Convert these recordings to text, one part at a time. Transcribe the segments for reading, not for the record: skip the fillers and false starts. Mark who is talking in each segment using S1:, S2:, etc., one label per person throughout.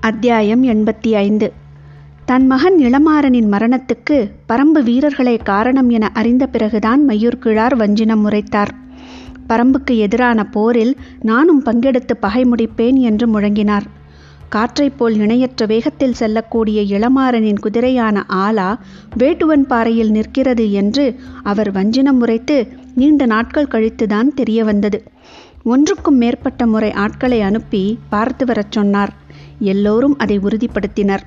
S1: அத்தியாயம் 85. தன் மகன் இளமாறனின் மரணத்துக்கு பரம்பு வீரர்களே காரணம் என அறிந்த பிறகுதான் மையூர்கிழார் வஞ்சினம் உரைத்தார். பரம்புக்கு எதிரான போரில் நானும் பங்கெடுத்து பகை முடிப்பேன் என்று முழங்கினார். காற்றைப் போல் இணையற்ற வேகத்தில் செல்லக்கூடிய இளமாறனின் குதிரையான ஆலா வேட்டுவன் பாறையில் நிற்கிறது என்று அவர் வஞ்சினம் உரைத்து நீண்ட நாட்கள் கழித்துதான் தெரிய வந்தது. ஒன்றுக்கும் மேற்பட்ட முறை ஆட்களை அனுப்பி பார்த்து வரச் சொன்னார். எல்லோரும் அதை உறுதிப்படுத்தினர்.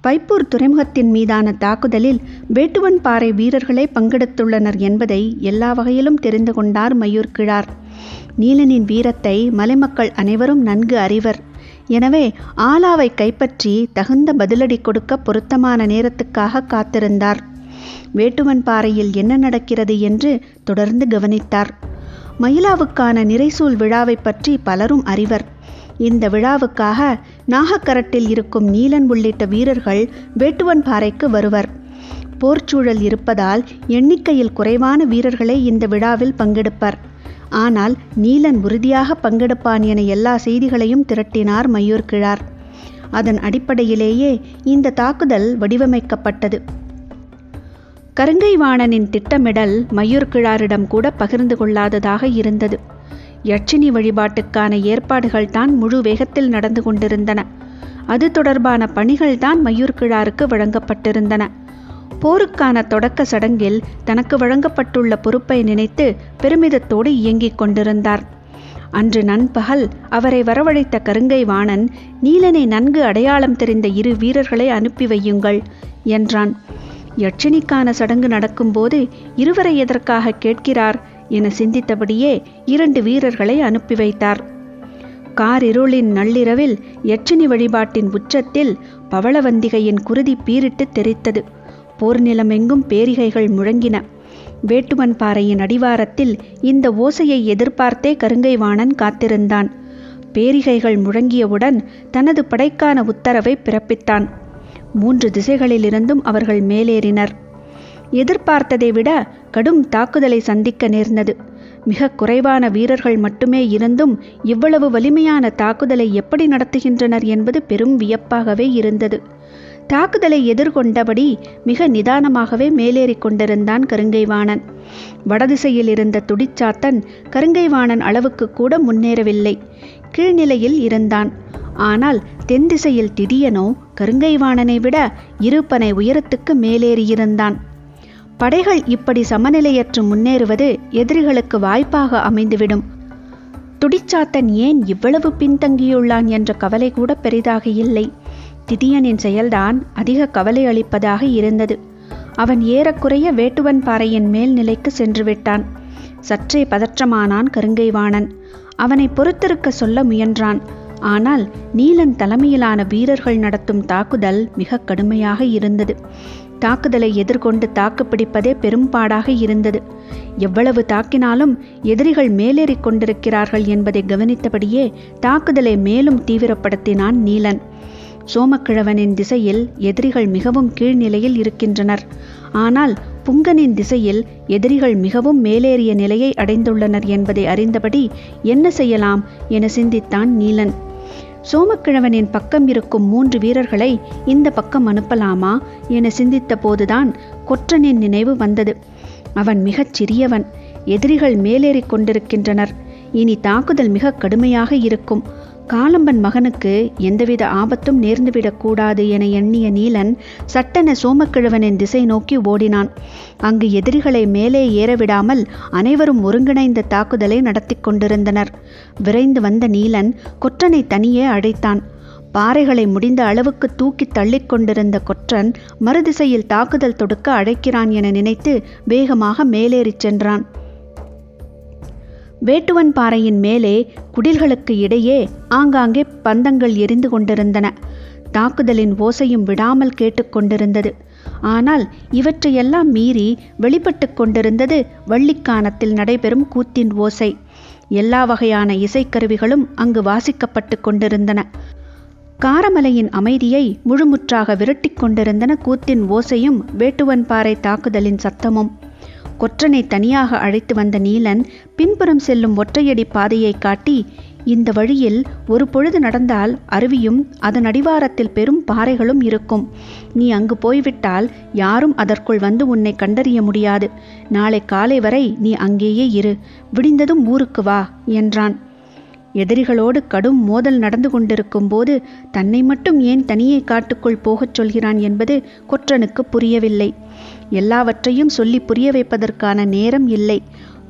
S1: பைப்பூர் துறைமுகத்தின் மீதான தாக்குதலில் வேட்டுவன் பாறை வீரர்களே பங்கெடுத்துள்ளனர் என்பதை எல்லா வகையிலும் தெரிந்து கொண்டார் மையூர்கிழார். நீலனின் வீரத்தை மலைமக்கள் அனைவரும் நன்கு அறிவர். எனவே ஆலாவை கைப்பற்றி தகுந்த பதிலடி கொடுக்க பொருத்தமான நேரத்துக்காக காத்திருந்தார். வேட்டுவன் பாறையில் என்ன நடக்கிறது என்று தொடர்ந்து கவனித்தார். மயிலாவுக்கான நிறைசூல் விழாவை பற்றி பலரும் அறிவர். இந்த விழாவுக்காக நாகக்கரட்டில் இருக்கும் நீலன் உள்ளிட்ட வீரர்கள் வேட்டுவன் பாறைக்கு வருவர். போர்ச்சூழல் இருப்பதால் எண்ணிக்கையில் குறைவான வீரர்களே இந்த விழாவில் பங்கெடுப்பர். ஆனால் நீலன் உறுதியாக பங்கெடுப்பான் என எல்லா செய்திகளையும் திரட்டினார் மையூர்கிழார். அதன் அடிப்படையிலேயே இந்த தாக்குதல் வடிவமைக்கப்பட்டது. கருங்கைவாணனின் திட்டமிடல் மையூர்கிழாரிடம் கூட பகிர்ந்து கொள்ளாததாக இருந்தது. யட்சினி வழிபாட்டுக்கான ஏற்பாடுகள் தான் முழு வேகத்தில் நடந்து கொண்டிருந்தன. அது தொடர்பான பணிகள் தான் மையூர்கிழாருக்கு வழங்கப்பட்டிருந்தன. போருக்கான தொடக்க சடங்கில் தனக்கு வழங்கப்பட்டுள்ள பொறுப்பை நினைத்து பெருமிதத்தோடு இயங்கிக் கொண்டிருந்தார். அன்று நண்பகல் அவரை வரவழைத்த கருங்கைவாணன், நீலனை நன்கு அடையாளம் தெரிந்த 2 வீரர்களை அனுப்பி வையுங்கள் என்றான். யட்சினிக்கான சடங்கு நடக்கும்போது இருவரை எதற்காக கேட்கிறார் என சிந்தித்தபடியே 2 வீரர்களை அனுப்பி வைத்தார். காரிருளின் நள்ளிரவில் யட்சினி வழிபாட்டின் உச்சத்தில் பவளவந்திகையின் குருதி பீரிட்டு தெரித்தது. போர் நிலமெங்கும் பேரிகைகள் முழங்கின. வேட்டுவன் பாறையின் அடிவாரத்தில் இந்த ஓசையை எதிர்பார்த்தே கருங்கைவாணன் காத்திருந்தான். பேரிகைகள் முழங்கியவுடன் தனது படைக்கான உத்தரவை பிறப்பித்தான். 3 திசைகளிலிருந்தும் அவர்கள் மேலேறினர். எதிர்பார்த்ததை விட கடும் தாக்குதலை சந்திக்க நேர்ந்தது. மிக குறைவான வீரர்கள் மட்டுமே இருந்தும் இவ்வளவு வலிமையான தாக்குதலை எப்படி நடத்துகின்றனர் என்பது பெரும் வியப்பாகவே இருந்தது. தாக்குதலை எதிர்கொண்டபடி மிக நிதானமாகவே மேலேறி கொண்டிருந்தான் கருங்கைவாணன். வடதிசையில் இருந்த துடிச்சாத்தன் கருங்கைவாணன் அளவுக்கு கூட முன்னேறவில்லை. கீழ்நிலையில் இருந்தான். ஆனால் தென் திசையில் திடியனோ கருங்கைவாணனை விட 2 பனை உயரத்துக்கு மேலேறியிருந்தான். படைகள் இப்படி சமநிலையற்று முன்னேறுவது எதிரிகளுக்கு வாய்ப்பாக அமைந்துவிடும். துடிச்சாத்தன் ஏன் இவ்வளவு பின்தங்கியுள்ளான் என்ற கவலை கூட பெரிதாக இல்லை. திடியனின் செயல்தான் அதிக கவலை அளிப்பதாக இருந்தது. அவன் ஏறக்குறைய வேட்டுவன் பாறையின் மேல் நிலைக்கு சென்று விட்டான். சற்றே பதற்றமானான் கருங்கைவாணன். அவனை பொறுத்திருக்க சொல்ல முயன்றான். ஆனால் நீலன் தலைமையிலான வீரர்கள் நடத்தும் தாக்குதல் மிக கடுமையாக இருந்தது. தாக்குதலை எதிர்கொண்டு தாக்குப்பிடிப்பதே பெரும்பாடாக இருந்தது. எவ்வளவு தாக்கினாலும் எதிரிகள் மேலேறி கொண்டிருக்கிறார்கள் என்பதை கவனித்தபடியே தாக்குதலை மேலும் தீவிரப்படுத்தினான் நீலன். சோமக்கிழவனின் திசையில் எதிரிகள் மிகவும் கீழ்நிலையில் இருக்கின்றனர். ஆனால் புங்கனின் திசையில் எதிரிகள் மிகவும் மேலேறிய நிலையை அடைந்துள்ளனர் என்பதை அறிந்தபடி என்ன செய்யலாம் என சிந்தித்தான் நீலன். சோமக்கிழவனின் பக்கம் இருக்கும் 3 வீரர்களை இந்த பக்கம் அனுப்பலாமா என சிந்தித்த போதுதான் கொற்றனின் நினைவு வந்தது. அவன் மிகச் சிறியவன். எதிரிகள் மேலேறி கொண்டிருக்கின்றனர். இனி தாக்குதல் மிக கடுமையாக இருக்கும். காலம்பன் மகனுக்கு எந்தவித ஆபத்தும் நேர்ந்துவிடக்கூடாது என எண்ணிய நீலன் சட்டென சோமக்கிழவனின் திசை நோக்கி ஓடினான். அங்கு எதிரிகளை மேலே ஏறவிடாமல் அனைவரும் ஒருங்கிணைந்த தாக்குதலை நடத்தி கொண்டிருந்தனர். விரைந்து வந்த நீலன் கொற்றனை தனியே அழைத்தான். பாறைகளை முடிந்த அளவுக்கு தூக்கி தள்ளிக் கொண்டிருந்த கொற்றன் மறுதிசையில் தாக்குதல் தொடுக்க அழைக்கிறான் என நினைத்து வேகமாக மேலேறிச் சென்றான். வேட்டுவன் பாறையின் மேலே குடில்களுக்கு இடையே ஆங்காங்கே பந்தங்கள் எரிந்து கொண்டிருந்தன. தாக்குதலின் ஓசையும் விடாமல் கேட்டுக்கொண்டிருந்தது. ஆனால் இவற்றையெல்லாம் மீறி வெளிப்பட்டு கொண்டிருந்தது வள்ளிக்கானத்தில் நடைபெறும் கூத்தின் ஓசை. எல்லா வகையான இசைக்கருவிகளும் அங்கு வாசிக்கப்பட்டு கொண்டிருந்தன. காரமலையின் அமைதியை முழுமுற்றாக விரட்டி கொண்டிருந்தன கூத்தின் ஓசையும் வேட்டுவன் பாறை தாக்குதலின் சத்தமும். கொற்றனை தனியாக அழைத்து வந்த நீலன் பின்புறம் செல்லும் ஒற்றையடி பாதையை காட்டி, இந்த வழியில் ஒரு பொழுது நடந்தால் அருவியும் அதன் அடிவாரத்தில் பெரும் பாறைகளும் இருக்கும். நீ அங்கு போய்விட்டால் யாரும் அதற்குள் வந்து உன்னை கண்டறிய முடியாது. நாளை காலை வரை நீ அங்கேயே இரு. விடிந்ததும் ஊருக்கு வா என்றான். எதிரிகளோடு கடும் மோதல் நடந்து கொண்டிருக்கும் போது தன்னை மட்டும் ஏன் தனியே காட்டுக்குள் போகச் சொல்கிறான் என்பது கொற்றனுக்கு புரியவில்லை. எல்லாவற்றையும் சொல்லி புரிய வைப்பதற்கான நேரம் இல்லை.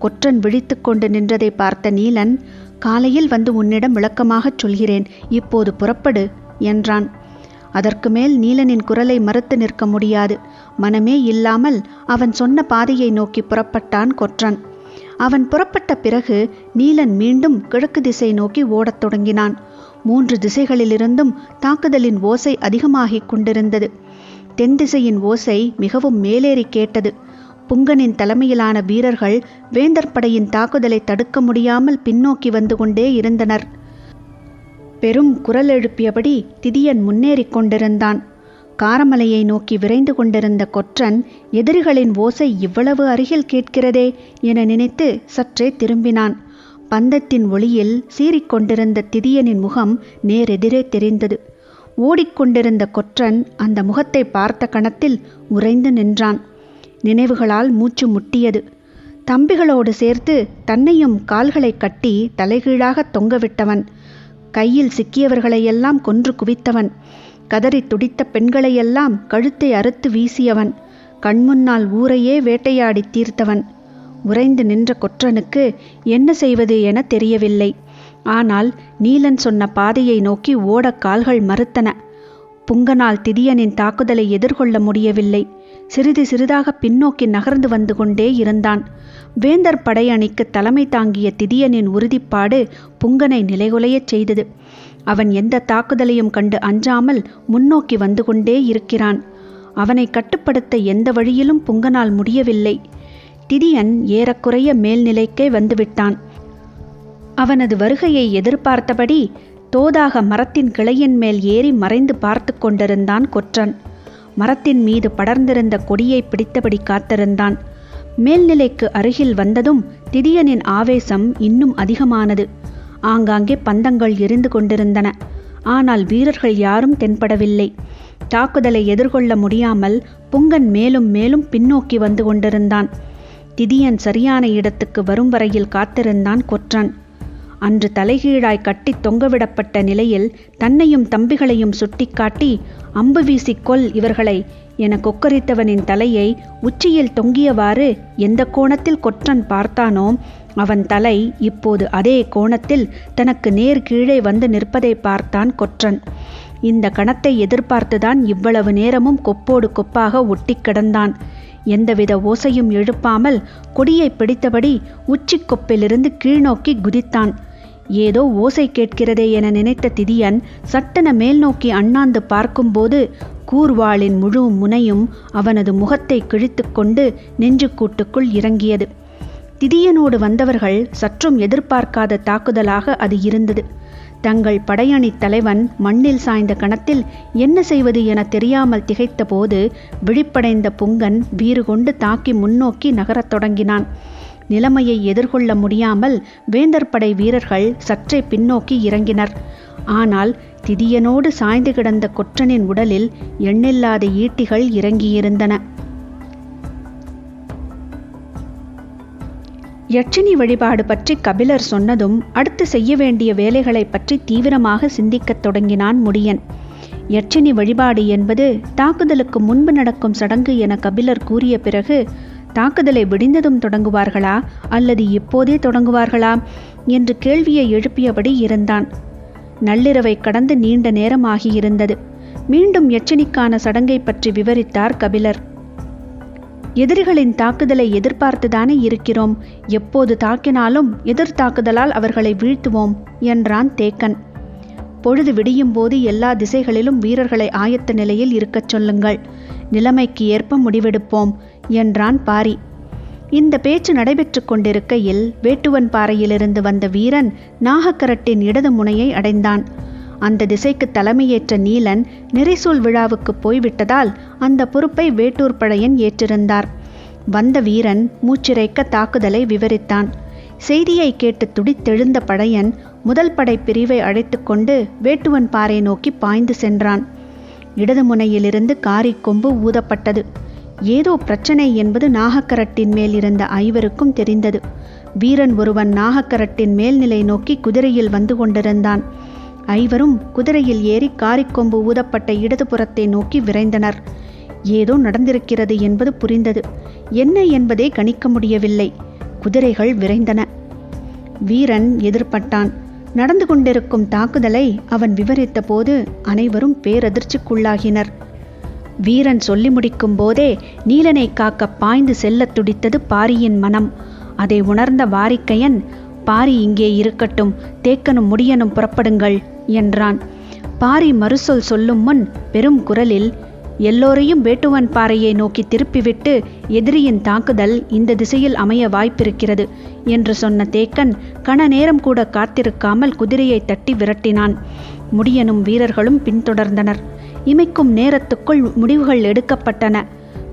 S1: கொற்றன் விழித்து கொண்டு நின்றதை பார்த்த நீலன், காலையில் வந்து உன்னிடம் விளக்கமாகச் சொல்கிறேன், இப்போது புறப்படு என்றான். அதற்கு மேல் நீலனின் குரலை மறுத்து நிற்க முடியாது. மனமே இல்லாமல் அவன் சொன்ன பாதையை நோக்கி புறப்பட்டான் கொற்றன். அவன் புறப்பட்ட பிறகு நீலன் மீண்டும் கிழக்கு திசை நோக்கி ஓடத் தொடங்கினான். 3 திசைகளிலிருந்தும் தாக்குதலின் ஓசை அதிகமாகிக் கொண்டிருந்தது. தென் திசையின் ஓசை மிகவும் மேலேறி கேட்டது. புங்கனின் தலைமையிலான வீரர்கள் வேந்தர் படையின் தாக்குதலை தடுக்க முடியாமல் பின்னோக்கி வந்து கொண்டே இருந்தனர். பெரும் குரல் எழுப்பியபடி திதியன் முன்னேறிக் கொண்டிருந்தான். காரமலையை நோக்கி விரைந்து கொண்டிருந்த கொற்றன் எதிரிகளின் ஓசை இவ்வளவு அருகில் கேட்கிறதே என நினைத்து சற்றே திரும்பினான். பந்தத்தின் ஒளியில் சீறிக்கொண்டிருந்த திதியனின் முகம் நேரெதிரே தெரிந்தது. ஓடிக்கொண்டிருந்த கொற்றன் அந்த முகத்தை பார்த்த கணத்தில் உறைந்து நின்றான். நினைவுகளால் மூச்சு முட்டியது. தம்பிகளோடு சேர்த்து தன்னையும் கால்களை கட்டி தலைகீழாக தொங்கவிட்டவன், கையில் சிக்கியவர்களையெல்லாம் கொன்று குவித்தவன், கதறி துடித்த பெண்களையெல்லாம் கழுத்தை அறுத்து வீசியவன், கண்முன்னால் ஊரையே வேட்டையாடி தீர்த்தவன். உறைந்து நின்ற கொற்றனுக்கு என்ன செய்வது என தெரியவில்லை. ஆனால் நீலன் சொன்ன பாதையை நோக்கி ஓட கால்கள் மறுத்தன. புங்கனால் திதியனின் தாக்குதலை எதிர்கொள்ள முடியவில்லை. சிறிது சிறிதாக பின்னோக்கி நகர்ந்து வந்து கொண்டே இருந்தான். வேந்தர் படையணிக்கு தலைமை தாங்கிய திதியனின் உறுதிப்பாடு புங்கனை நிலைகுலையச் செய்தது. அவன் எந்த தாக்குதலையும் கண்டு அஞ்சாமல் முன்னோக்கி வந்து கொண்டே இருக்கிறான். அவனை கட்டுப்படுத்த எந்த வழியிலும் புங்கனால் முடியவில்லை. திதியன் ஏறக்குறைய மேல்நிலைக்கே வந்துவிட்டான். அவனது வருகையை எதிர்பார்த்தபடி தோதாக மரத்தின் கிளையின் மேல் ஏறி மறைந்து பார்த்து கொண்டிருந்தான் கொற்றன். மரத்தின் மீது படர்ந்திருந்த கொடியை பிடித்தபடி காத்திருந்தான். மேல்நிலைக்கு அருகில் வந்ததும் திதியனின் ஆவேசம் இன்னும் அதிகமானது. ஆங்காங்கே பந்தங்கள் எரிந்து கொண்டிருந்தன. ஆனால் வீரர்கள் யாரும் தென்படவில்லை. தாக்குதலை எதிர்கொள்ள முடியாமல் புங்கன் மேலும் மேலும் பின்னோக்கி வந்து கொண்டிருந்தான். திதியன் சரியான இடத்துக்கு வரும் வரையில் காத்திருந்தான் கொற்றன். அன்று தலைகீழாய் கட்டி தொங்கவிடப்பட்ட நிலையில் தன்னையும் தம்பிகளையும் சுட்டிக்காட்டி, அம்பு வீசி கொல் இவர்களை என கொக்கரித்தவனின் தலையை உச்சியில் தொங்கியவாறு எந்த கோணத்தில் கொற்றன் பார்த்தானோ அவன் தலை இப்போது அதே கோணத்தில் தனக்கு நேர் கீழே வந்து நிற்பதை பார்த்தான் கொற்றன். இந்த கணத்தை எதிர்பார்த்துதான் இவ்வளவு நேரமும் கொப்போடு கொப்பாக ஒட்டி கிடந்தான். எந்தவித ஓசையும் எழுப்பாமல் கொடியை பிடித்தபடி உச்சி கொப்பிலிருந்து கீழ்நோக்கி குதித்தான். ஏதோ ஓசை கேட்கிறதே என நினைத்த திதியன் சட்டென மேல் நோக்கி அண்ணாந்து பார்க்கும்போது கூர்வாளின் முழு முனையும் அவனது முகத்தை கிழித்து கொண்டு நெஞ்சுக்கூட்டுக்குள் இறங்கியது. திதியனோடு வந்தவர்கள் சற்றும் எதிர்பார்க்காத தாக்குதலாக அது இருந்தது. தங்கள் படையணி தலைவன் மண்ணில் சாய்ந்த கணத்தில் என்ன செய்வது என தெரியாமல் திகைத்த போது விழிப்படைந்த புங்கன் வீறு கொண்டு தாக்கி முன்னோக்கி நகரத் தொடங்கினான். நிலைமையை எதிர்கொள்ள முடியாமல் வேந்தர் படை வீரர்கள் சற்றே பின்னோக்கி இறங்கினர். ஆனால் திதியனோடு சாய்ந்து கிடந்த கொற்றனின் உடலில் எண்ணில்லாத ஈட்டிகள் இறங்கியிருந்தன. யட்சினி வழிபாடு பற்றி கபிலர் சொன்னதும் அடுத்து செய்ய வேண்டிய வேலைகளை பற்றி தீவிரமாக சிந்திக்கத் தொடங்கினான் முடியன். யட்சினி வழிபாடு என்பது தாக்குதலுக்கு முன்பு நடக்கும் சடங்கு என கபிலர் கூறிய பிறகு, தாக்குதலை விடிந்ததும் தொடங்குவார்களா அல்லது இப்போதே தொடங்குவார்களா என்று கேள்வியை எழுப்பியபடி இருந்தான். நள்ளிரவை கடந்து நீண்ட நேரம் ஆகியிருந்தது. மீண்டும் யட்சினிக்கான சடங்கை பற்றி விவரித்தார் கபிலர். எதிரிகளின் தாக்குதலை எதிர்பார்த்துதானே இருக்கிறோம். எப்போது தாக்கினாலும் எதிர்த்தாக்குதலால் அவர்களை வீழ்த்துவோம் என்றான் தேக்கன். பொழுது விடியும் போது எல்லா திசைகளிலும் வீரர்களை ஆயத்த நிலையில் இருக்கச் சொல்லுங்கள். நிலைமைக்கு ஏற்ப முடிவெடுப்போம் என்றான் பாரி. இந்த பேச்சு நடைபெற்று கொண்டிருக்கையில் வேட்டுவன் பாறையிலிருந்து வந்த வீரன் நாகக்கரட்டின் இடது முனையை அடைந்தான். அந்த திசைக்கு தலைமையேற்ற நீலன் நிறைசூல் விழாவுக்கு போய்விட்டதால் அந்த பொறுப்பை வேட்டூர் பழையன் ஏற்றிருந்தார். வந்த வீரன் மூச்சிறைக்க தாக்குதலை விவரித்தான். செய்தியை கேட்டு துடித்தெழுந்த பழையன் முதல் படை பிரிவை அழைத்து கொண்டு வேட்டுவன் பாறை நோக்கி பாய்ந்து சென்றான். இடது முனையிலிருந்து காரிக்கொம்பு ஊதப்பட்டது. ஏதோ பிரச்சனை என்பது நாகக்கரட்டின் மேல் இருந்த ஐவருக்கும் தெரிந்தது. வீரன் ஒருவன் நாகக்கரட்டின் மேல்நிலை நோக்கி குதிரையில் வந்து கொண்டிருந்தான். ஐவரும் குதிரையில் ஏறி காரிக்கொம்பு ஊதப்பட்ட இடதுபுறத்தை நோக்கி விரைந்தனர். ஏதோ நடந்திருக்கிறது என்பது புரிந்தது. என்ன என்பதை கணிக்க முடியவில்லை. குதிரைகள் விரைந்தன. வீரன் எதிர்பட்டான். நடந்து கொண்டிருக்கும் தாக்குதலை அவன் விவரித்த போது அனைவரும் பேரதிர்ச்சிக்குள்ளாகினர். வீரன் சொல்லி முடிக்கும் போதே நீலனை காக்க பாய்ந்து செல்ல துடித்தது பாரியின் மனம். அதை உணர்ந்த வாரிக்கையன், பாரி இங்கே இருக்கட்டும், தேக்கனும் முடியனும் புறப்படுங்கள் என்றான். பாரி மறுசொல் சொல்லும் முன் பெரும் குரலில், எல்லோரையும் வேட்டுவன் பாறையை நோக்கி திருப்பிவிட்டு எதிரியின் தாக்குதல் இந்த திசையில் அமைய வாய்ப்பிருக்கிறது என்று சொன்ன தேக்கன் கண நேரம் கூட காத்திருக்காமல் குதிரையை தட்டி விரட்டினான். முடியனும் வீரர்களும் பின்தொடர்ந்தனர். இமைக்கும் நேரத்துக்குள் முடிவுகள் எடுக்கப்பட்டன.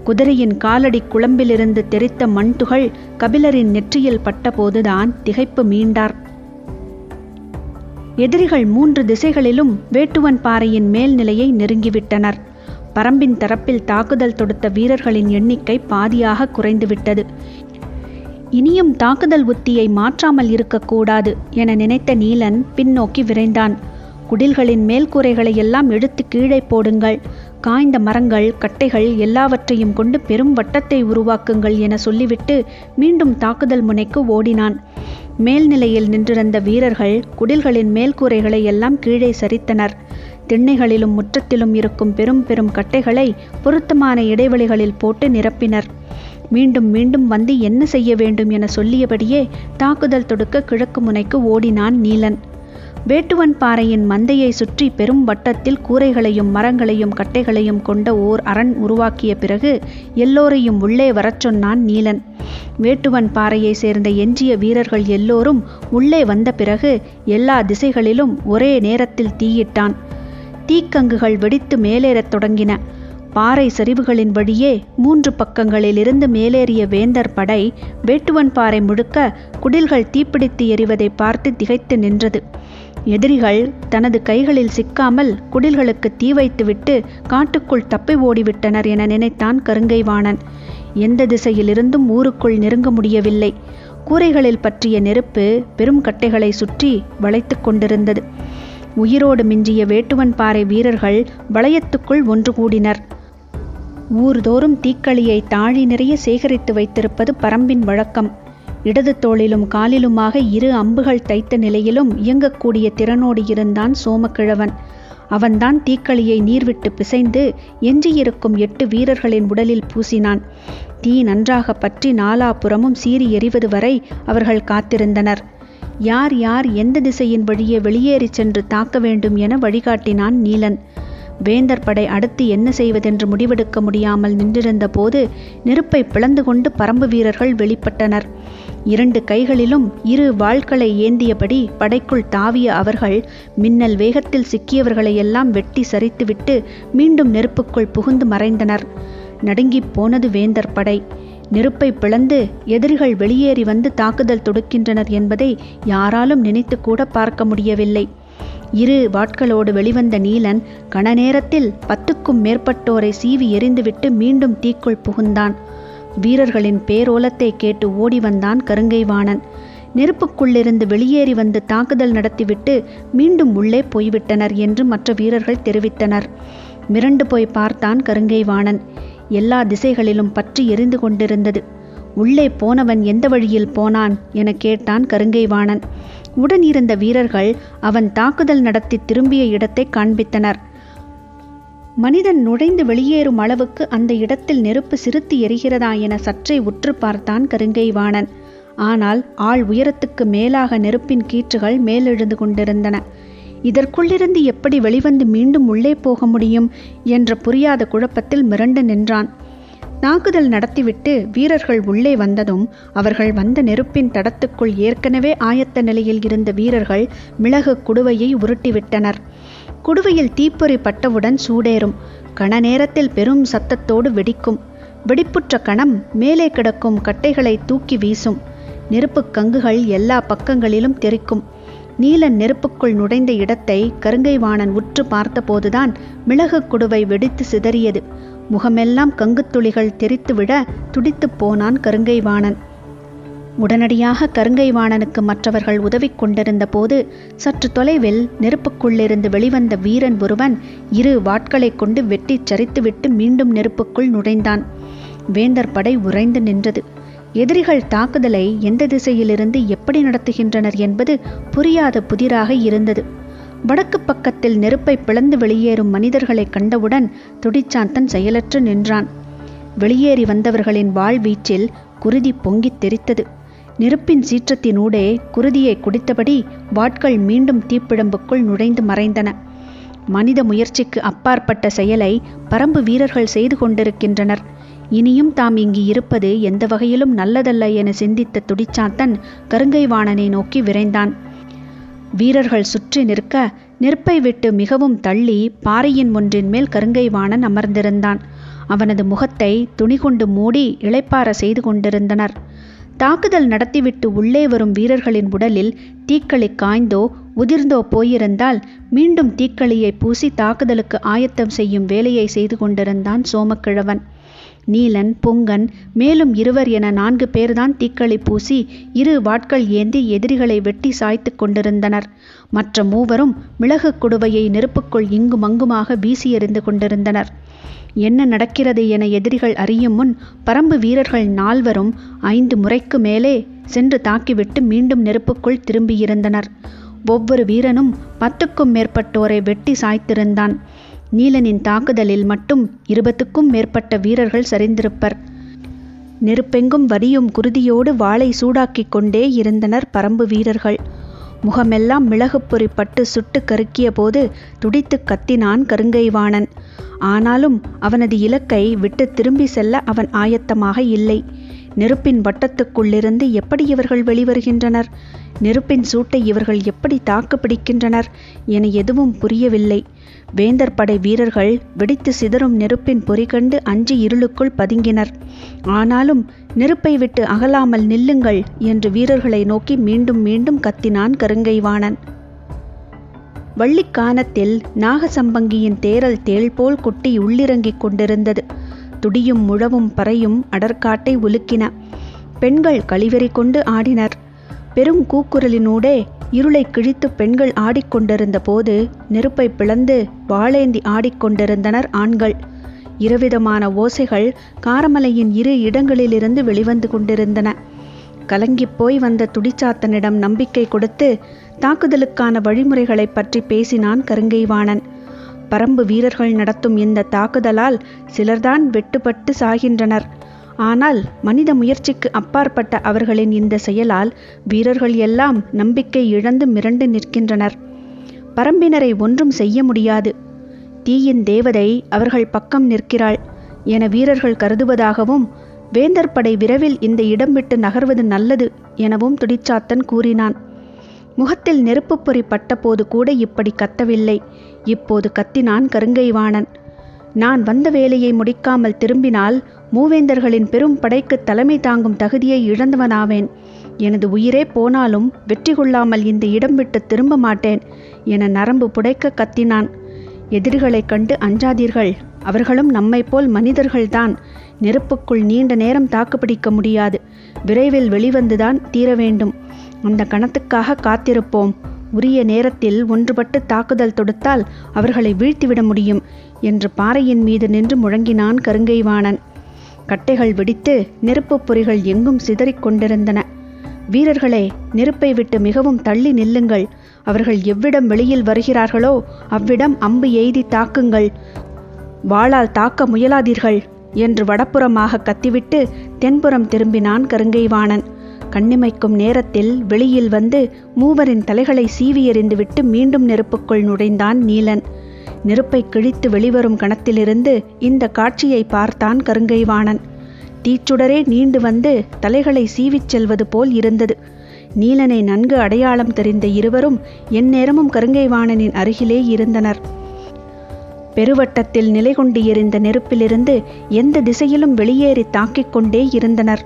S1: குதிரையின் காலடி குளம்பிலிருந்து தெரித்த மண்துகள் கபிலரின் நெற்றியில் பட்டபோதுதான் திகைப்பு மீண்டார். எதிரிகள் 3 திசைகளிலும் வேட்டுவன் பாறையின் மேல்நிலையை நெருங்கிவிட்டனர். பரம்பின் தரப்பில் தாக்குதல் தொடுத்த வீரர்களின் எண்ணிக்கை பாதியாக குறைந்துவிட்டது. இனியும் தாக்குதல் உத்தியை மாற்றாமல் இருக்கக்கூடாது என நினைத்த நீலன் பின்னோக்கி விரைந்தான். குடில்களின் மேல்கூரைகளை எல்லாம் எடுத்து கீழே போடுங்கள், காய்ந்த மரங்கள் கட்டைகள் எல்லாவற்றையும் கொண்டு பெரும் வட்டத்தை உருவாக்குங்கள் என சொல்லிவிட்டு மீண்டும் தாக்குதல் முனைக்கு ஓடினான். மேல்நிலையில் நின்றிருந்த வீரர்கள் குடில்களின் மேல்கூரைகளை எல்லாம் கீழே சரித்தனர். திண்ணைகளிலும் முற்றத்திலும் இருக்கும் பெரும் பெரும் கட்டைகளை பொருத்தமான இடைவெளிகளில் போட்டு நிரப்பினர். மீண்டும் மீண்டும் வந்து என்ன செய்ய வேண்டும் என சொல்லியபடியே தாக்குதல் தொடுக்க கிழக்கு முனைக்கு ஓடினான் நீலன். வேட்டுவன் பாறையின் மந்தையை சுற்றி பெரும் வட்டத்தில் கூரைகளையும் மரங்களையும் கட்டைகளையும் கொண்ட ஓர் அரண் உருவாக்கிய பிறகு எல்லோரையும் உள்ளே வரச் சொன்னான் நீலன். வேட்டுவன் பாறையை சேர்ந்த எஞ்சிய வீரர்கள் எல்லோரும் உள்ளே வந்த பிறகு எல்லா திசைகளிலும் ஒரே நேரத்தில் தீயிட்டான். தீக்கங்குகள் வெடித்து மேலேறத் தொடங்கின. பாறை சரிவுகளின் வழியே 3 பக்கங்களிலிருந்து மேலேறிய வேந்தர் படை வேட்டுவன் பாறை முழுக்க குடில்கள் தீப்பிடித்து எரிவதை பார்த்து திகைத்து நின்றது. எதிரிகள் தனது கைகளில் சிக்காமல் குடில்களுக்கு தீ வைத்துவிட்டு காட்டுக்குள் தப்பி ஓடிவிட்டனர் என நினைத்தான் கருங்கைவாணன். எந்த திசையிலிருந்தும் ஊருக்குள் நெருங்க முடியவில்லை. கூரைகளில் பற்றிய நெருப்பு பெரும் கட்டைகளை சுற்றி வளைத்து கொண்டிருந்தது. உயிரோடு மிஞ்சிய வேட்டுவன் பாறை வீரர்கள் வளையத்துக்குள் ஒன்று கூடினர். ஊர்தோறும் தீக்களியை தாழி நிறைய சேகரித்து வைத்திருப்பது பரம்பின் வழக்கம். இடது தோளிலும் காலிலுமாக 2 அம்புகள் தைத்த நிலையிலும் இயங்கக்கூடிய திறனோடு இருந்தான் சோமக்கிழவன். அவன்தான் தீக்களியை நீர்விட்டு பிசைந்து எஞ்சியிருக்கும் 8 வீரர்களின் உடலில் பூசினான். தீ நன்றாக பற்றி நாலாபுறமும் சீறி எறிவது வரை அவர்கள் காத்திருந்தனர். யார் யார் எந்த திசையின் வழியே வெளியேறி சென்று தாக்க வேண்டும் என வழிகாட்டினான் நீலன். வேந்தர் படை அடுத்து என்ன செய்வதென்று முடிவெடுக்க முடியாமல் நின்றிருந்த போது நெருப்பை பிளந்து கொண்டு பரம்பு வீரர்கள் வெளிப்பட்டனர். 2 கைகளிலும் 2 வாள்களை ஏந்தியபடி படைக்குள் தாவிய அவர்கள் மின்னல் வேகத்தில் சிக்கியவர்களையெல்லாம் வெட்டி சரித்துவிட்டு மீண்டும் நெருப்புக்குள் புகுந்து மறைந்தனர். நடுங்கிப் போனது வேந்தர் படை. நெருப்பை பிளந்து எதிரிகள் வெளியேறி வந்து தாக்குதல் தொடுக்கின்றனர் என்பதை யாராலும் நினைத்து கூட பார்க்க முடியவில்லை. 2 வாட்களோடு வெளிவந்த நீலன் கண நேரத்தில் 10க்கும் மேற்பட்டோரை சீவி எறிந்துவிட்டு மீண்டும் தீக்குள் புகுந்தான். வீரர்களின் பேரோலத்தை கேட்டு ஓடி வந்தான் கருங்கைவாணன். நெருப்புக்குள்ளிருந்து வெளியேறி வந்து தாக்குதல் நடத்திவிட்டு மீண்டும் உள்ளே போய்விட்டனர் என்று மற்ற வீரர்கள் தெரிவித்தனர். மிரண்டு போய் பார்த்தான் கருங்கைவாணன். எல்லா திசைகளிலும் பற்றி எரிந்து கொண்டிருந்தது. உள்ளே போனவன் எந்த வழியில் போனான் என கேட்டான் கருங்கைவாணன். உடன் இருந்த வீரர்கள் அவன் தாக்குதல் நடத்தி திரும்பிய இடத்தை காண்பித்தனர். மனிதன் நுழைந்து வெளியேறும் அளவுக்கு அந்த இடத்தில் நெருப்பு சிறுத்து எரிகிறதா என சற்றே உற்று பார்த்தான் கருங்கைவாணன். ஆனால் ஆள் உயரத்துக்கு மேலாக நெருப்பின் கீற்றுகள் மேலெழுந்து கொண்டிருந்தன. இதற்குள்ளிருந்து எப்படி வெளிவந்து மீண்டும் உள்ளே போக முடியும் என்ற புரியாத குழப்பத்தில் மிரண்டு நின்றான். தாக்குதல் நடத்திவிட்டு வீரர்கள் உள்ளே வந்ததும் அவர்கள் வந்த நெருப்பின் தடத்துக்குள் ஏற்கனவே ஆயத்த நிலையில் இருந்த வீரர்கள் மிளகு குடுவையை உருட்டிவிட்டனர். குடுவையில் தீப்பொறி பட்டவுடன் சூடேறும். கண நேரத்தில் பெரும் சத்தத்தோடு வெடிக்கும். வெடிப்புற்ற கணம் மேலே கிடக்கும் கட்டைகளை தூக்கி வீசும். நெருப்பு கங்குகள் எல்லா பக்கங்களிலும் தெறிக்கும். நீலன் நெருப்புக்குள் நுழைந்த இடத்தை கருங்கைவாணன் உற்று பார்த்தபோதுதான் மிளகு குடுவை வெடித்து சிதறியது. முகமெல்லாம் கங்குத்துளிகள் தெரித்து விட துடித்து போனான் கருங்கைவாணன். உடனடியாக கருங்கைவாணனுக்கு மற்றவர்கள் உதவி கொண்டிருந்த போது சற்று தொலைவில் நெருப்புக்குள்ளிருந்து வெளிவந்த வீரன் ஒருவன் 2 வாட்களை கொண்டு வெட்டி சரித்துவிட்டு மீண்டும் நெருப்புக்குள் நுழைந்தான். வேந்தர் படை உறைந்து நின்றது. எதிரிகள் தாக்குதலை எந்த திசையிலிருந்து எப்படி நடத்துகின்றனர் என்பது புரியாத புதிராக இருந்தது. வடக்கு பக்கத்தில் நெருப்பை பிளந்து வெளியேறும் மனிதர்களை கண்டவுடன் துடிச்சாத்தன் செயலற்று நின்றான். வெளியேறி வந்தவர்களின் வாழ்வீச்சில் குருதி பொங்கித் தெரித்தது. நெருப்பின் சீற்றத்தினூடே குருதியை குடித்தபடி வாட்கள் மீண்டும் தீப்பிழம்புக்குள் நுழைந்து மறைந்தன. மனித முயற்சிக்கு அப்பாற்பட்ட செயலை பரம்பு வீரர்கள் செய்து கொண்டிருக்கின்றனர். இனியும் தாம் இங்கு இருப்பது எந்த வகையிலும் நல்லதல்ல என சிந்தித்த துடிச்சாத்தன் கருங்கைவாணனை நோக்கி விரைந்தான். வீரர்கள் சுற்றி நிற்க நெருப்பை விட்டு மிகவும் தள்ளி பாறையின் ஒன்றின் மேல் கருங்கைவாணன் அமர்ந்திருந்தான். அவனது முகத்தை துணி கொண்டு மூடி இளைப்பாற செய்து கொண்டிருந்தனர். தாக்குதல் நடத்திவிட்டு உள்ளே வரும் வீரர்களின் உடலில் தீக்களி காய்ந்தோ உதிர்ந்தோ போயிருந்தால் மீண்டும் தீக்களியை பூசி தாக்குதலுக்கு ஆயத்தம் செய்யும் வேலையை செய்து கொண்டிருந்தான் சோமக்கிழவன். நீலன், புங்கன், மேலும் 2 என 4 பேர்தான் தீக்களி பூசி 2 வாட்கள் ஏந்தி எதிரிகளை வெட்டி சாய்த்து கொண்டிருந்தனர். மற்ற 3 மிளகு குடுவையை நெருப்புக்குள் இங்குமங்குமாக வீசி எறிந்து கொண்டிருந்தனர். என்ன நடக்கிறது என எதிரிகள் அறியும் முன் பரம்பு வீரர்கள் 4 5 முறைக்கு மேலே சென்று தாக்கிவிட்டு மீண்டும் நெருப்புக்குள் திரும்பியிருந்தனர். ஒவ்வொரு வீரனும் 10க்கும் மேற்பட்டோரை வெட்டி சாய்த்திருந்தான். நீலனின் தாக்குதலில் மட்டும் 20க்கும் மேற்பட்ட வீரர்கள் சரிந்திருப்பர். நெருப்பெங்கும் வடியும் குருதியோடு வாளை சூடாக்கிக் கொண்டே இருந்தனர் பரம்பு வீரர்கள். முகமெல்லாம் மிளகுப்பொறி பட்டு சுட்டு கருக்கிய போது துடித்து கத்தினான் கருங்கைவாணன். ஆனாலும் அவனது இலக்கை விட்டு திரும்பி செல்ல அவன் ஆயத்தமாக இல்லை. நெருப்பின் வட்டத்துக்குள்ளிருந்து எப்படி இவர்கள் வெளிவருகின்றனர்? நெருப்பின் சூட்டை இவர்கள் எப்படி தாக்கு பிடிக்கின்றனர் என எதுவும் புரியவில்லை. வேந்தர் படை வீரர்கள் வெடித்து சிதறும் நெருப்பின் பொறி கண்டு அஞ்சி இருளுக்குள் பதுங்கினர். ஆனாலும் நெருப்பை விட்டு அகலாமல் நில்லுங்கள் என்று வீரர்களை நோக்கி மீண்டும் மீண்டும் கத்தினான் கருங்கைவாணன். வள்ளிக்கானத்தில் நாகசம்பங்கியின் தேரல் தேள் போல் குட்டி உள்ளிறங்கிக் கொண்டிருந்தது. துடியும் முழவும் பறையும் அடற்காட்டை உலுக்கின. பெண்கள் கழிவெறி கொண்டு ஆடினர். பெரும் கூக்குரலினூடே இருளை கிழித்து பெண்கள் ஆடிக்கொண்டிருந்த போது நெருப்பை பிளந்து வாளேந்தி ஆடிக்கொண்டிருந்தனர் ஆண்கள். இருவிதமான ஓசைகள் காரமலையின் 2 இடங்களிலிருந்து வெளிவந்து கொண்டிருந்தன. கலங்கிப்போய் வந்த துடிச்சாத்தனிடம் நம்பிக்கை கொடுத்து தாக்குதலுக்கான வழிமுறைகளை பற்றி பேசினான் கருங்கைவாணன். பரம்பு வீரர்கள் நடத்தும் இந்த தாக்குதலால் சிலர்தான் வெட்டுப்பட்டு சாகின்றனர். ஆனால் மனித முயற்சிக்கு அப்பாற்பட்ட அவர்களின் இந்த செயலால் வீரர்கள் எல்லாம் நம்பிக்கை இழந்து மிரண்டு நிற்கின்றனர். பரம்பினரை ஒன்றும் செய்ய முடியாது. தீயின் தேவதை அவர்கள் பக்கம் நிற்கிறாள் என வீரர்கள் கருதுவதாகவும் வேந்தர் படை விரைவில் இந்த இடம் விட்டு நகர்வது நல்லது எனவும் துடிச்சாத்தன் கூறினான். முகத்தில் நெருப்பு பொறி பட்டபோது கூட இப்படி கத்தவில்லை. இப்போது கத்தினான் கருங்கைவாணன். நான் வந்த வேலையை முடிக்காமல் திரும்பினால் மூவேந்தர்களின் பெரும் படைக்கு தலைமை தாங்கும் தகுதியை இழந்தவனாவேன். எனது உயிரே போனாலும் வெற்றி கொள்ளாமல் இந்த இடம் விட்டு திரும்ப மாட்டேன் என நரம்பு புடைக்க கத்தினான். எதிரிகளைக் கண்டு அஞ்சாதீர்கள். அவர்களும் நம்மை போல் மனிதர்கள்தான். நெருப்புக்குள் நீண்ட நேரம் தாக்குப்பிடிக்க முடியாது. விரைவில் வெளிவந்துதான் தீர வேண்டும். அந்த கணத்துக்காக காத்திருப்போம். உரிய நேரத்தில் ஒன்றுபட்டு தாக்குதல் தொடுத்தால் அவர்களை வீழ்த்திவிட முடியும் என்று பாறையின் மீது நின்று முழங்கினான் கருங்கைவாணன். கட்டைகள் வெடித்து நெருப்பு பொறிகள் எங்கும் சிதறிக் கொண்டிருந்தன. வீரர்களே, நெருப்பை விட்டு மிகவும் தள்ளி நில்லுங்கள். அவர்கள் எவ்விடம் வெளியில் வருகிறார்களோ அவ்விடம் அம்பு எய்தி தாக்குங்கள். வாளால் தாக்க முயலாதீர்கள் என்று வடப்புறமாக கத்திவிட்டு தென்புறம் திரும்பினான் கருங்கைவாணன். கண்ணிமைக்கும் நேரத்தில் வெளியில் வந்து மூவரின் தலைகளை சீவி எறிந்துவிட்டு மீண்டும் நெருப்புக்குள் நுழைந்தான் நீலன். நெருப்பை கிழித்து வெளிவரும் கணத்திலிருந்து இந்த காட்சியை பார்த்தான் கருங்கைவாணன். தீச்சுடரே நீண்டு வந்து தலைகளை சீவிச் செல்வது போல் இருந்தது. நீலனை நன்கு அடையாளம் தெரிந்த இருவரும் எந்நேரமும் கருங்கைவாணனின் அருகிலே இருந்தனர். பெருவட்டத்தில் நிலை கொண்டு எரிந்த நெருப்பிலிருந்து எந்த திசையிலும் வெளியேறி தாக்கிக் கொண்டே இருந்தனர்.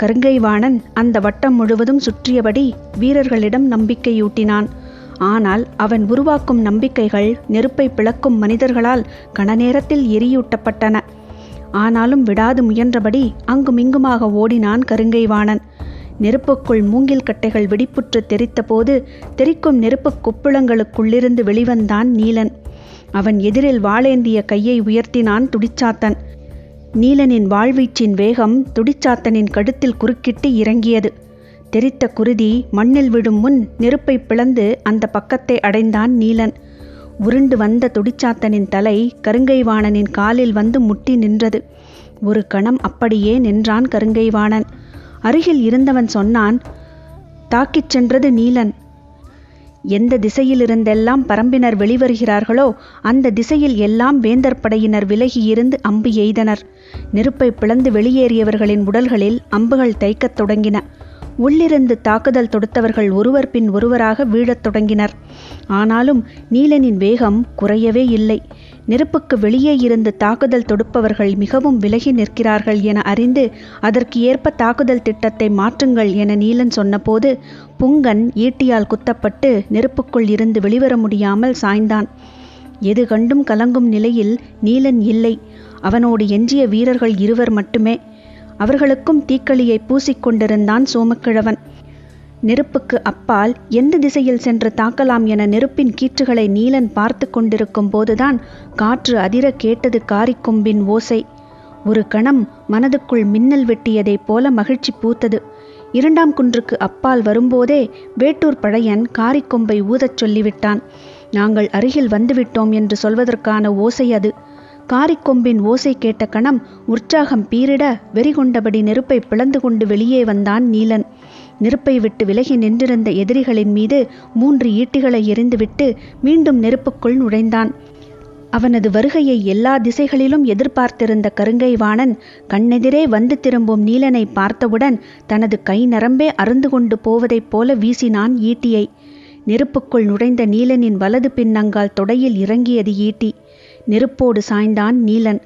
S1: கருங்கைவாணன் அந்த வட்டம் முழுவதும் சுற்றியபடி வீரர்களிடம் நம்பிக்கையூட்டினான். ஆனால் அவன் உருவாக்கும் நம்பிக்கைகள் நெருப்பை பிளக்கும் மனிதர்களால் கணநேரத்தில் எரியூட்டப்பட்டன. ஆனாலும் விடாது முயன்றபடி அங்குமிங்குமாக ஓடினான் கருங்கைவாணன். நெருப்புக்குள் மூங்கில் கட்டைகள் வெடிப்புற்று தெரித்தபோது தெரிக்கும் நெருப்பு கொப்புளங்களுக்குள்ளிருந்து வெளிவந்தான் நீலன். அவன் எதிரில் வாளேந்திய கையை உயர்த்தினான் துடிச்சாத்தன். நீலனின் வாழ்வீச்சின் வேகம் துடிச்சாத்தனின் கழுத்தில் குறுக்கிட்டு இறங்கியது. தெரித்த குருதி மண்ணில் விடும் முன் நெருப்பை பிளந்து அந்த பக்கத்தை அடைந்தான் நீலன். உருண்டு வந்த துடிச்சாத்தனின் தலை கருங்கைவாணனின் காலில் வந்து முட்டி நின்றது. ஒரு கணம் அப்படியே நின்றான் கருங்கைவாணன். அருகில் இருந்தவன் சொன்னான், தாக்கிச் சென்றது நீலன். எந்த திசையிலிருந்தெல்லாம் பரம்பினர் வெளிவருகிறார்களோ அந்த திசையில் எல்லாம் வேந்தர் படையினர் விலகியிருந்து அம்பு எய்தனர். நெருப்பை பிளந்து வெளியேறியவர்களின் உடல்களில் அம்புகள் தைக்கத் தொடங்கின. உள்ளிருந்து தாக்குதல் தொடுத்தவர்கள் ஒருவர் பின் ஒருவராக வீழத் தொடங்கினர். ஆனாலும் நீலனின் வேகம் குறையவே இல்லை. நெருப்புக்கு வெளியே இருந்து தாக்குதல் தொடுப்பவர்கள் மிகவும் விலகி நிற்கிறார்கள் என அறிந்து அதற்கு ஏற்ப தாக்குதல் திட்டத்தை மாற்றுங்கள் என நீலன் சொன்னபோது புங்கன் ஈட்டியால் குத்தப்பட்டு நெருப்புக்குள் இருந்து வெளிவர முடியாமல் சாய்ந்தான். எது கண்டும் கலங்கும் நிலையில் நீலன் இல்லை. அவனோடு எஞ்சிய வீரர்கள் 2 மட்டுமே. அவர்களுக்கும் தீக்களியை பூசிக்கொண்டிருந்தான் சோமக்கிழவன். நெருப்புக்கு அப்பால் எந்த திசையில் சென்று தாக்கலாம் என நெருப்பின் கீற்றுகளை நீலன் பார்த்து கொண்டிருக்கும் போதுதான் காற்று அதிர கேட்டது காரிக்கொம்பின் ஓசை. ஒரு கணம் மனதுக்குள் மின்னல் வெட்டியதைப் போல மகிழ்ச்சி பூத்தது. 2ஆம் குன்றுக்கு அப்பால் வரும்போதே வேட்டூர் பழையன் காரிக்கொம்பை ஊதச் சொல்லிவிட்டான். நாங்கள் அருகில் வந்துவிட்டோம் என்று சொல்வதற்கான ஓசை அது. காரிக்கொம்பின் ஓசை கேட்ட கணம் உற்சாகம் பீரிட வெறிகொண்டபடி நெருப்பை பிளந்து கொண்டு வெளியே வந்தான் நீலன். நெருப்பை விட்டு விலகி நின்றிருந்த எதிரிகளின் மீது 3 ஈட்டிகளை எறிந்துவிட்டு மீண்டும் நெருப்புக்குள் நுழைந்தான். அவனது வருகையை எல்லா திசைகளிலும் எதிர்பார்த்திருந்த கருங்கைவாணன் கண்ணெதிரே வந்து திரும்பும் நீலனை பார்த்தவுடன் தனது கை நரம்பே அருந்து கொண்டு போவதைப் போல வீசினான் ஈட்டியை. நெருப்புக்குள் நுழைந்த நீலனின் வலது பின்னங்கால் தொடையில் இறங்கியது ஈட்டி. நெருப்போடு சாய்ந்தான் நீலன்.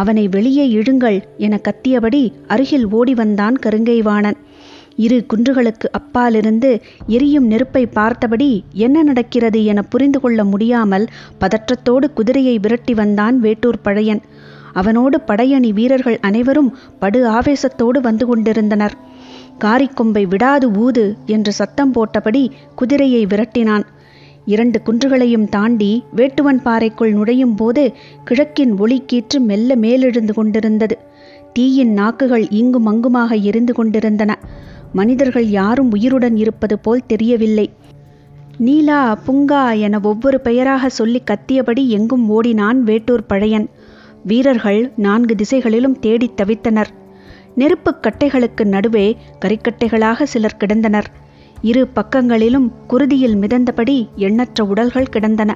S1: அவனை வெளியே இழுங்கள் என கத்தியபடி அருகில் ஓடி வந்தான் கருங்கைவாணன். 2 குன்றுகளுக்கு அப்பாலிருந்து எரியும் நெருப்பை பார்த்தபடி என்ன நடக்கிறது என புரிந்து கொள்ள முடியாமல் பதற்றத்தோடு குதிரையை விரட்டி வந்தான் வேட்டூர் பழையன். அவனோடு படையணி வீரர்கள் அனைவரும் படு ஆவேசத்தோடு வந்து கொண்டிருந்தனர். காரிக்கொம்பை விடாது ஊது என்று சத்தம் போட்டபடி குதிரையை விரட்டினான். 2 குன்றுகளையும் தாண்டி வேட்டுவன் பாறைக்குள் நுழையும் போது கிழக்கின் ஒளி கீற்று மெல்ல மேலெழுந்து கொண்டிருந்தது. தீயின் நாக்குகள் இங்கும் அங்குமாக எரிந்து கொண்டிருந்தன. மனிதர்கள் யாரும் உயிருடன் இருப்பது போல் தெரியவில்லை. நீலா, புங்கா என ஒவ்வொரு பெயராக சொல்லி கத்தியபடி எங்கும் ஓடினான் வேட்டூர் பழையன். வீரர்கள் 4 திசைகளிலும் தேடித் தவித்தனர். நெருப்புக் கட்டைகளுக்கு நடுவே கரிக்கட்டைகளாக சிலர் கிடந்தனர். 2 பக்கங்களிலும் குருதியில் மிதந்தபடி எண்ணற்ற உடல்கள் கிடந்தன.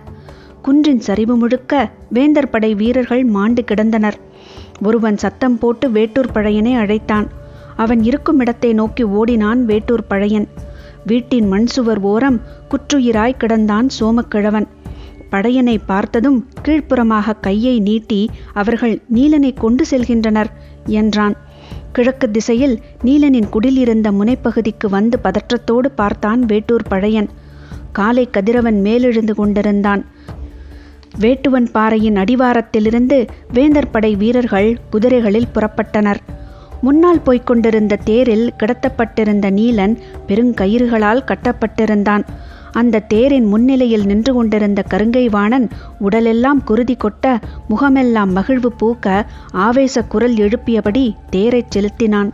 S1: குன்றின் சரிவு முழுக்க வேந்தர் படை வீரர்கள் மாண்டு கிடந்தனர். ஒருவன் சத்தம் போட்டு வேட்டூர் பழையனை அழைத்தான். அவன் இருக்கும் இடத்தை நோக்கி ஓடினான் வேட்டூர் பழையன். வீட்டின் மண் சுவர் ஓரம் குற்றுயிராய் கிடந்தான் சோமக்கிழவன். படையனை பார்த்ததும் கீழ்ப்புறமாக கையை நீட்டி அவர்கள் நீலனை கொண்டு செல்கின்றனர் என்றான். கிழக்கு திசையில் நீலனின் குடில் இருந்த முனைப்பகுதிக்கு வந்து பதற்றத்தோடு பார்த்தான் வேட்டூர் பழையன். காலை கதிரவன் மேலெழுந்து கொண்டிருந்தான். வேட்டுவன் பாறையின் அடிவாரத்திலிருந்து வேந்தர் படை வீரர்கள் குதிரைகளில் புறப்பட்டனர். முன்னால் போய்க் கொண்டிருந்த தேரில் கிடத்தப்பட்டிருந்த நீலன் பெருங்கயிறுகளால் கட்டப்பட்டிருந்தான். அந்த தேரின் முன்னிலையில் நின்று கொண்டிருந்த கருங்கைவாணன் உடலெல்லாம் குருதி கொட்ட முகமெல்லாம் மகிழ்வு பூக்க ஆவேச குரல் எழுப்பியபடி தேரைச் செலுத்தினான்.